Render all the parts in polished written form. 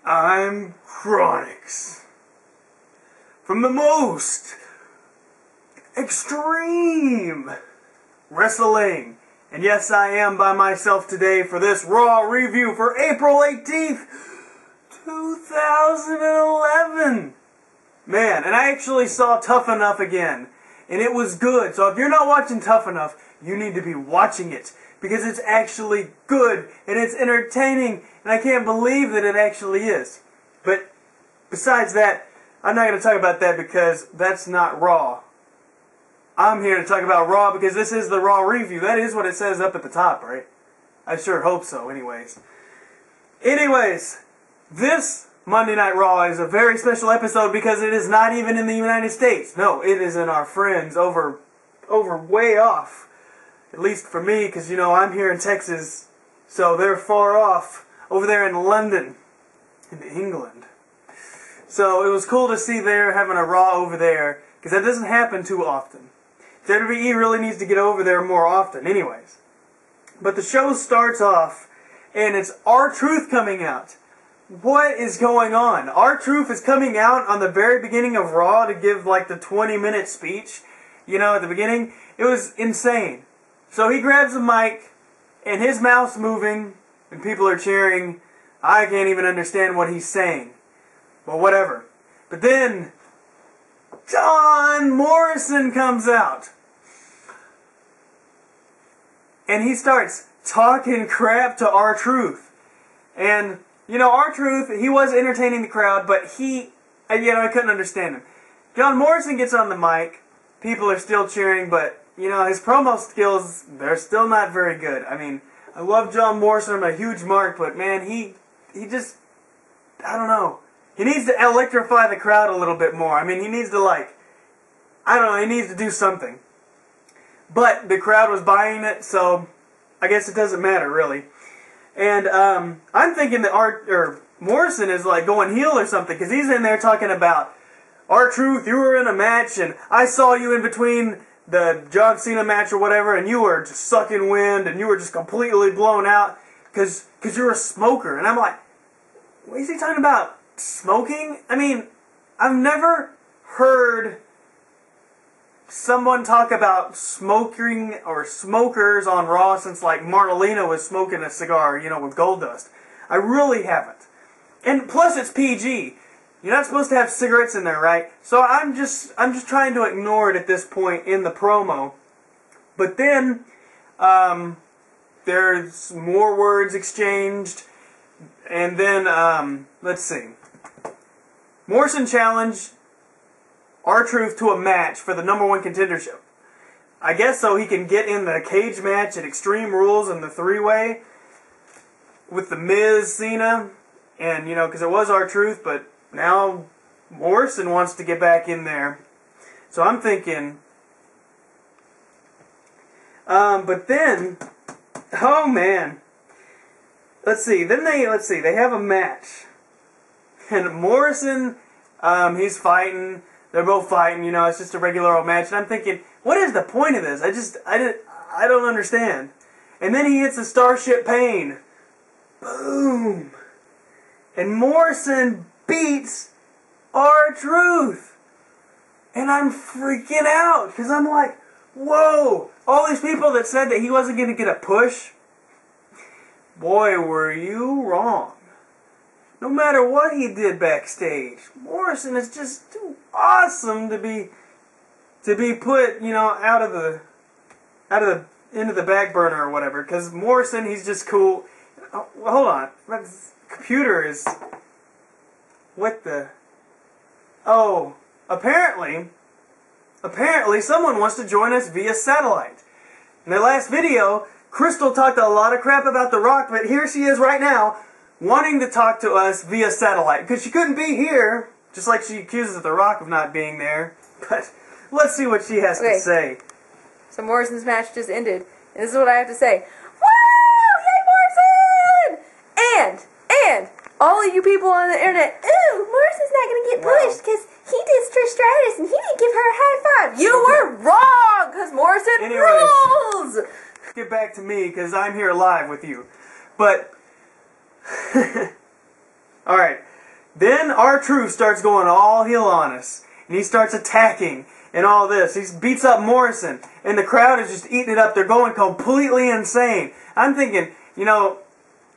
I'm Kronicz. From the most extreme wrestling. And yes, I am by myself today for this Raw review for April 18th, 2011. Man, and I actually saw Tough Enough again. And it was good. So if you're not watching Tough Enough, you need to be watching it. Because it's actually good. And it's entertaining. And I can't believe that it actually is. But besides that, I'm not going to talk about that because that's not Raw. I'm here to talk about Raw because this is the Raw review. That is what it says up at the top, right? I sure hope so, anyways. This Monday Night Raw is a very special episode because it is not even in the United States. No, it is in our friends over way off. At least for me, because, you know, I'm here in Texas, so they're far off, over there in London, in England. So it was cool to see they're having a Raw over there, because that doesn't happen too often. WWE really needs to get over there more often, anyways. But the show starts off, and it's R-Truth coming out. What is going on? R-Truth is coming out on the very beginning of Raw to give, like, the 20-minute speech, you know, at the beginning. It was insane. So he grabs a mic, and his mouth's moving, and people are cheering. I can't even understand what he's saying. Well, whatever. But then, John Morrison comes out. And he starts talking crap to R-Truth. And, you know, R-Truth, he was entertaining the crowd, but I couldn't understand him. John Morrison gets on the mic. People are still cheering, but you know, his promo skills, they're still not very good. I mean, I love John Morrison, I'm a huge mark, but man, he just, I don't know. He needs to electrify the crowd a little bit more. I mean, he needs to he needs to do something. But the crowd was buying it, so I guess it doesn't matter, really. And I'm thinking that Morrison is like going heel or something, because he's in there talking about, R-Truth, you were in a match, and I saw you in between the John Cena match or whatever, and you were just sucking wind, and you were just completely blown out because you're a smoker. And I'm like, what is he talking about? Smoking? I mean, I've never heard someone talk about smoking or smokers on Raw since, like, Marlena was smoking a cigar, you know, with Goldust. I really haven't. And plus, it's PG. You're not supposed to have cigarettes in there, right? So I'm just trying to ignore it at this point in the promo. But then there's more words exchanged, and then let's see. Morrison challenged R-Truth to a match for the #1 contendership. I guess so he can get in the cage match at Extreme Rules in the 3-way with the Miz, Cena, and you know, because it was R-Truth, but now Morrison wants to get back in there. So I'm thinking, but then, oh man, let's see, they have a match. And Morrison, he's fighting, they're both fighting, you know, it's just a regular old match. And I'm thinking, what is the point of this? I don't understand. And then he hits a Starship Pain. Boom. And Morrison beats R-Truth. And I'm freaking out, because I'm like, whoa, all these people that said that he wasn't going to get a push, boy, were you wrong. No matter what he did backstage, Morrison is just too awesome to be put, you know, into the back burner or whatever, because Morrison, he's just cool. Oh, hold on, my computer is... What the... Oh, apparently someone wants to join us via satellite. In the last video, Crystal talked a lot of crap about The Rock, but here she is right now, wanting to talk to us via satellite. Because she couldn't be here, just like she accuses The Rock of not being there. But let's see what she has to say. So Morrison's match just ended, and this is what I have to say. Woo! Yay, Morrison! And all of you people on the internet, ooh, Morrison's not going to get pushed because he did Trish Stratus and he didn't give her a high five. You were wrong, because Morrison rules! Get back to me, because I'm here live with you. But, Alright. Then R-Truth starts going all heel on us. And he starts attacking and all this. He beats up Morrison. And the crowd is just eating it up. They're going completely insane. I'm thinking, you know,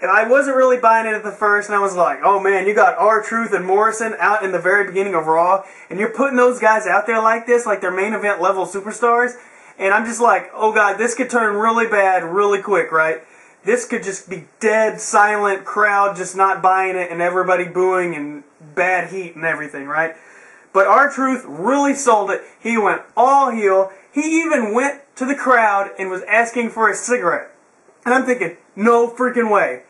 I wasn't really buying it at the first. And I was like, oh man, you got R-Truth and Morrison out in the very beginning of Raw. And you're putting those guys out there like this, like they're main event level superstars. And I'm just like, oh god, this could turn really bad really quick, right? This could just be dead, silent crowd just not buying it and everybody booing and bad heat and everything, right? But R-Truth really sold it. He went all heel. He even went to the crowd and was asking for a cigarette. And I'm thinking, no freaking way.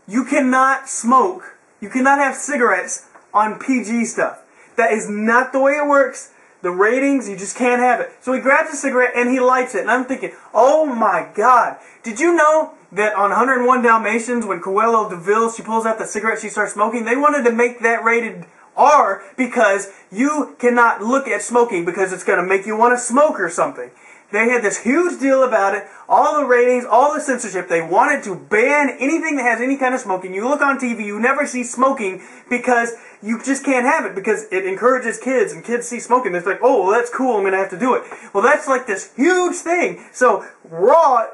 You cannot smoke. You cannot have cigarettes on PG stuff. That is not the way it works. The ratings, you just can't have it. So he grabs a cigarette and he lights it. And I'm thinking, oh my god. Did you know that on 101 Dalmatians, when Cruella de Vil, she pulls out the cigarette, she starts smoking, they wanted to make that rated R because you cannot look at smoking because it's going to make you want to smoke or something. They had this huge deal about it, all the ratings, all the censorship. They wanted to ban anything that has any kind of smoking. You look on TV, you never see smoking because you just can't have it because it encourages kids, and kids see smoking. They're like, oh, well, that's cool, I'm going to have to do it. Well, that's like this huge thing. So Raw,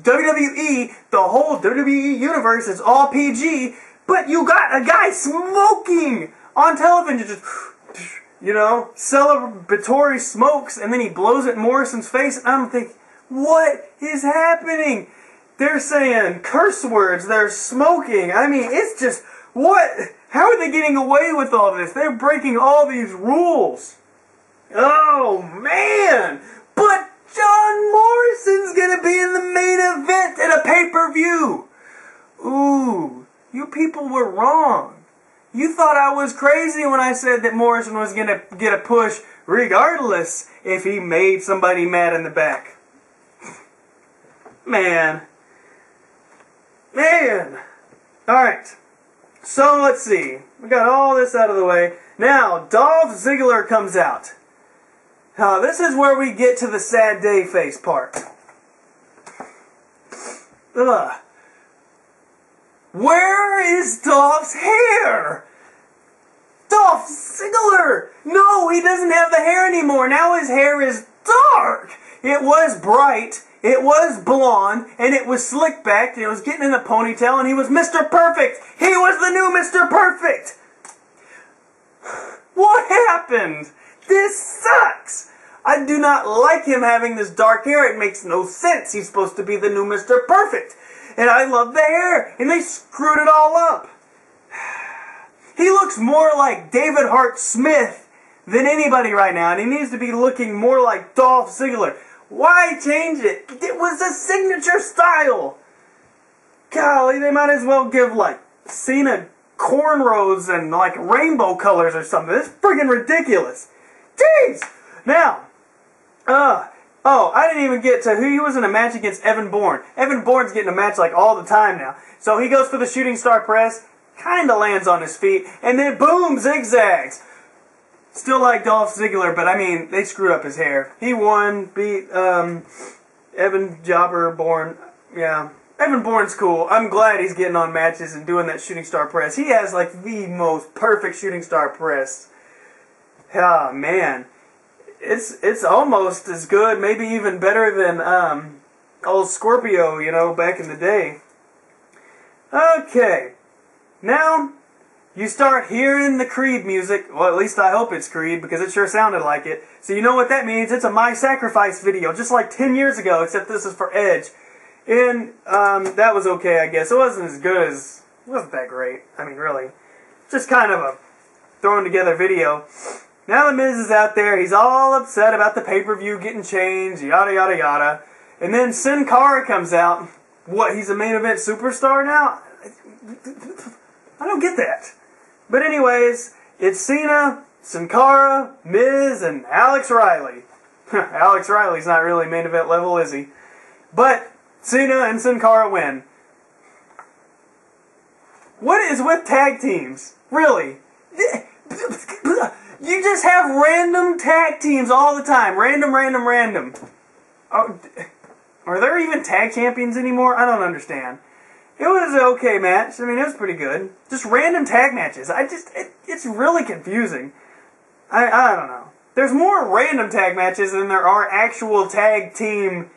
WWE, the whole WWE universe is all PG, but you got a guy smoking on television, just, you know, celebratory smokes, and then he blows it in Morrison's face, and I'm thinking, what is happening? They're saying curse words, they're smoking. I mean, it's just, what? How are they getting away with all this? They're breaking all these rules. Oh, man! But John Morrison's gonna be in the main event at a pay-per-view! Ooh, you people were wrong. You thought I was crazy when I said that Morrison was going to get a push regardless if he made somebody mad in the back. Man. Alright. So, let's see. We got all this out of the way. Now, Dolph Ziggler comes out. This is where we get to the sad day face part. Ugh. Where is Dolph's hair? Dolph Ziggler! No, he doesn't have the hair anymore. Now his hair is dark. It was bright, it was blonde, and it was slick back, and it was getting in a ponytail, and he was Mr. Perfect. He was the new Mr. Perfect. What happened? This sucks. I do not like him having this dark hair. It makes no sense. He's supposed to be the new Mr. Perfect. And I love the hair. And they screwed it all up. He looks more like David Hart Smith than anybody right now. And he needs to be looking more like Dolph Ziggler. Why change it? It was a signature style. Golly, they might as well give, like, Cena cornrows and, like, rainbow colors or something. It's friggin' ridiculous. Jeez! Now, I didn't even get to who he was in a match against Evan Bourne. Evan Bourne's getting a match like all the time now. So he goes for the shooting star press, kinda lands on his feet, and then boom, zigzags. Still like Dolph Ziggler, but I mean, they screwed up his hair. He won, beat Evan Jobber Bourne. Yeah, Evan Bourne's cool. I'm glad he's getting on matches and doing that shooting star press. He has like the most perfect shooting star press. Ah, man. It's almost as good, maybe even better than old Scorpio, you know, back in the day. Okay. Now, you start hearing the Creed music. Well, at least I hope it's Creed, because it sure sounded like it. So you know what that means. It's a My Sacrifice video, just like 10 years ago, except this is for Edge. And that was okay, I guess. It wasn't as good as... It wasn't that great. I mean, really. Just kind of a thrown together video. Now the Miz is out there, he's all upset about the pay-per-view getting changed, yada yada yada. And then Sin Cara comes out. What, he's a main event superstar now? I don't get that. But anyways, it's Cena, Sin Cara, Miz, and Alex Riley. Alex Riley's not really main event level, is he? But Cena and Sin Cara win. What is with tag teams? Really? You just have random tag teams all the time. Random. Oh, are there even tag champions anymore? I don't understand. It was an okay match. I mean, it was pretty good. Just random tag matches. It's really confusing. I don't know. There's more random tag matches than there are actual tag team,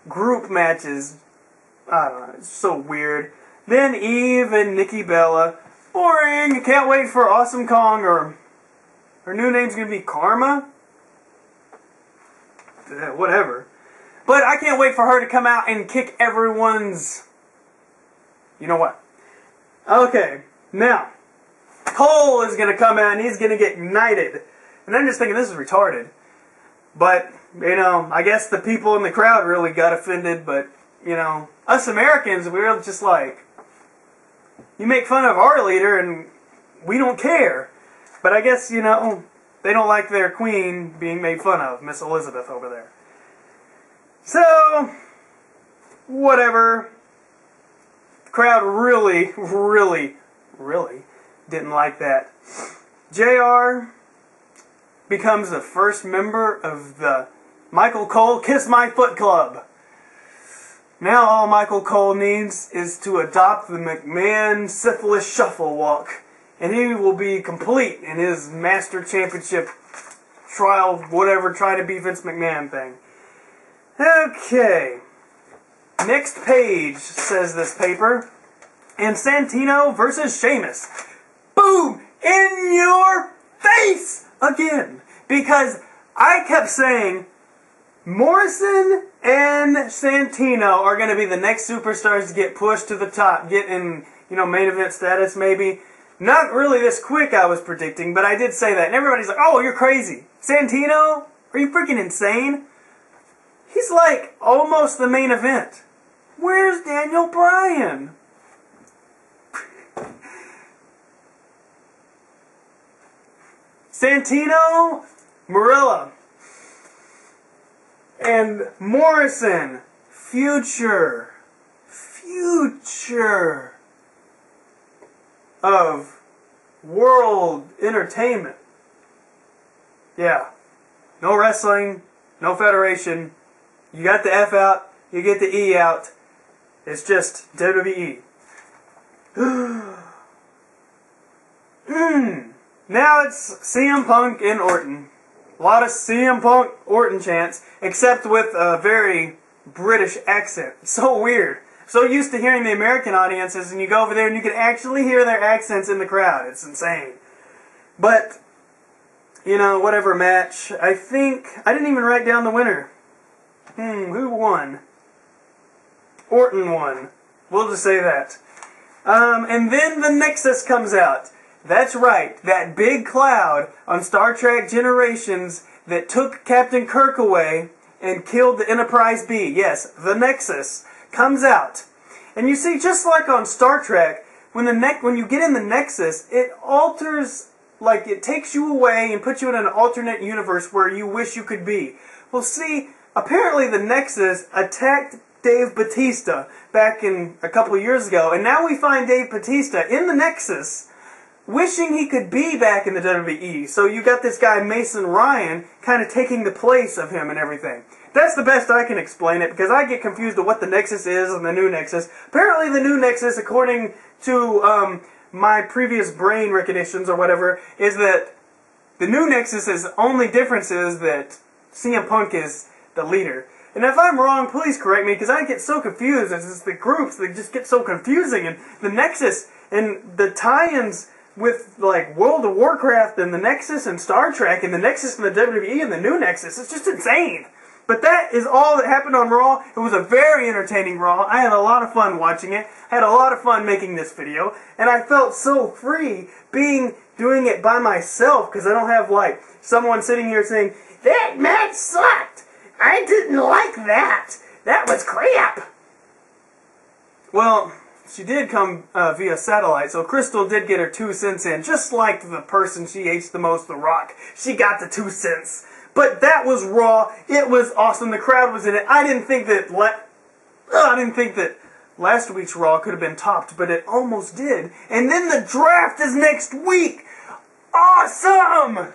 group matches. I don't know. It's so weird. Then Eve and Nikki Bella. Boring. Can't wait for Awesome Kong, or her new name's gonna be Karma. Whatever. But I can't wait for her to come out and kick everyone's... You know what? Okay, now, Cole is going to come out and he's going to get knighted. And I'm just thinking, this is retarded. But, I guess the people in the crowd really got offended. But, us Americans, we're just like, you make fun of our leader and we don't care. But I guess, they don't like their queen being made fun of, Miss Elizabeth over there. So, whatever. The crowd really, really, really didn't like that. JR becomes the first member of the Michael Cole Kiss My Foot Club. Now all Michael Cole needs is to adopt the McMahon Syphilis Shuffle Walk, and he will be complete in his Master Championship trial, whatever, try to beat Vince McMahon thing. Okay. Next page, says this paper. And Santino versus Sheamus. Boom! In your face! Again. Because I kept saying Morrison and Santino are going to be the next superstars to get pushed to the top. Get in, main event status maybe. Not really this quick, I was predicting, but I did say that. And everybody's like, oh, you're crazy. Santino? Are you freaking insane? He's like almost the main event. Where's Daniel Bryan? Santino, Marella, and Morrison. Future of world entertainment. Yeah. No wrestling, no federation. You got the F out, you get the E out. It's just WWE. Now it's CM Punk and Orton. A lot of CM Punk Orton chants, except with a very British accent. It's so weird. So used to hearing the American audiences, and you go over there and you can actually hear their accents in the crowd. It's insane. But, whatever match. I think, I didn't even write down the winner. Who won? Orton won. We'll just say that. And then the Nexus comes out. That's right, that big cloud on Star Trek Generations that took Captain Kirk away and killed the Enterprise B. Yes, the Nexus comes out. And you see, just like on Star Trek, when you get in the Nexus, it alters, like it takes you away and puts you in an alternate universe where you wish you could be. Well, see, apparently the Nexus attacked Dave Bautista back in a couple of years ago, and now we find Dave Bautista in the Nexus wishing he could be back in the WWE. So you got this guy Mason Ryan kind of taking the place of him and everything. That's the best I can explain it, because I get confused of what the Nexus is and the new Nexus. Apparently the new Nexus, according to my previous brain recognitions or whatever, is that the new Nexus is only difference is that CM Punk is the leader. And if I'm wrong, please correct me, because I get so confused. It's just the groups, they just get so confusing. And the Nexus and the tie-ins with, like, World of Warcraft and the Nexus and Star Trek and the Nexus and the WWE and the new Nexus, it's just insane. But that is all that happened on Raw. It was a very entertaining Raw. I had a lot of fun watching it. I had a lot of fun making this video. And I felt so free doing it by myself, because I don't have, like, someone sitting here saying, that match sucked. I didn't like that. That was crap. Well, she did come via satellite, so Crystal did get her 2 cents in, just like the person she hates the most, The Rock. She got the 2 cents. But that was Raw. It was awesome. The crowd was in it. I didn't think that last week's Raw could have been topped, but it almost did. And then the draft is next week. Awesome!